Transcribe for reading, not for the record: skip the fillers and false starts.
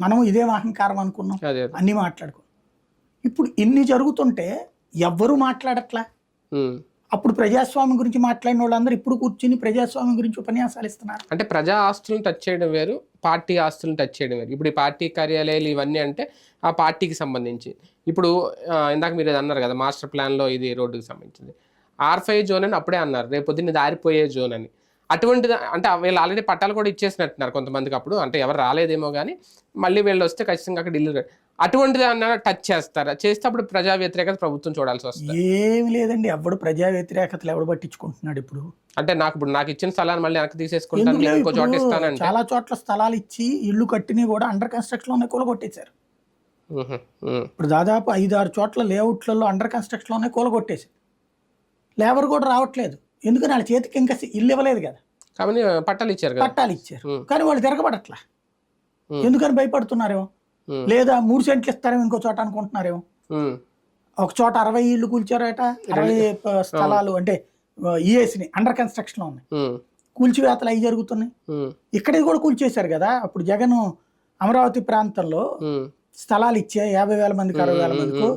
మనం ఇదేం అహంకారం అనుకున్నాం, అదే అదే. అన్నీ మాట్లాడుకున్నాం. ఇప్పుడు ఇన్ని జరుగుతుంటే ఎవ్వరూ మాట్లాడట్లా. ఉమ్. అప్పుడు ప్రజాస్వామ్యం గురించి మాట్లాడిన వాళ్ళందరూ ఇప్పుడు కూర్చుని ప్రజాస్వామ్యం గురించి ఉపన్యాసాలు ఇస్తున్నారు. అంటే ప్రజా ఆస్తులను టచ్ చేయడం వేరు, పార్టీ ఆస్తులను టచ్ చేయడం వేరు. ఇప్పుడు ఈ పార్టీ కార్యాలయాలు ఇవన్నీ అంటే ఆ పార్టీకి సంబంధించి. ఇప్పుడు ఇందాక మీరు ఏదో అన్నారు కదా, మాస్టర్ ప్లాన్లో ఇది రోడ్డుకి సంబంధించింది. R5 జోన్ అని అప్పుడే అన్నారు, రేపు పొద్దున్న దారిపోయే జోన్ అని. అటువంటిది అంటే వీళ్ళు ఆల్రెడీ పట్టాలు కూడా ఇచ్చేసినట్టున్నారు కొంతమందికి. అప్పుడు అంటే ఎవరు రాలేదేమో కానీ మళ్ళీ వీళ్ళు వస్తే ఖచ్చితంగా అక్కడ ఇల్లు. అటువంటిది అన్న టచ్ చేస్తారా? చేస్తే అప్పుడు ప్రజా వ్యతిరేకత ప్రభుత్వం చూడాల్సి వస్తుంది. ఏమి లేదండి, ఎవడు ప్రజా వ్యతిరేకతలు ఎవడు పట్టించుకుంటున్నాడు ఇప్పుడు. అంటే నాకు ఇచ్చిన స్థలాన్ని మళ్ళీ వెనక్కి తీసేసుకుంటాను, ఎందుకు లేవు, ఇంకో చోట ఇప్పుడు ఇస్తానంటే. చాలా చోట్ల స్థలాలు ఇచ్చి ఇల్లు కట్టినవి కూడా అండర్ కన్స్ట్రక్షన్ లోనే కూలగొట్టేశారు. ఇప్పుడు దాదాపు 5-6 చోట్ల లేఅవుట్లలో అండర్ కన్స్ట్రక్షన్ లోనే కూలగొట్టేశారు. లేబర్ కూడా రావట్లేదు, ఎందుకని వాళ్ళ చేతికి ఇంకా ఇల్లు ఇవ్వలేదు కదా, కాబట్టి పట్టాలు ఇచ్చారు కదా. పట్టాలు ఇచ్చారు కానీ వాళ్ళు తిరగబడట్లా. ఎందుకని భయపడుతున్నారేమో, లేదా 3 సెంట్లు ఇస్తారేమో ఇంకో చోట అనుకుంటున్నారేమో. ఒక చోట 60 ఇళ్ళు కూల్చారట, 60 స్థలాలు అంటే ఈఏసిని అండర్ కన్స్ట్రక్షన్ లో ఉన్నాయి, కూల్చివేతలు అవి జరుగుతున్నాయి. ఇక్కడే కూడా కూల్చేశారు కదా. అప్పుడు జగన్ అమరావతి ప్రాంతంలో స్థలాలు ఇచ్చే 50,000 మందికి 60,000 మందికి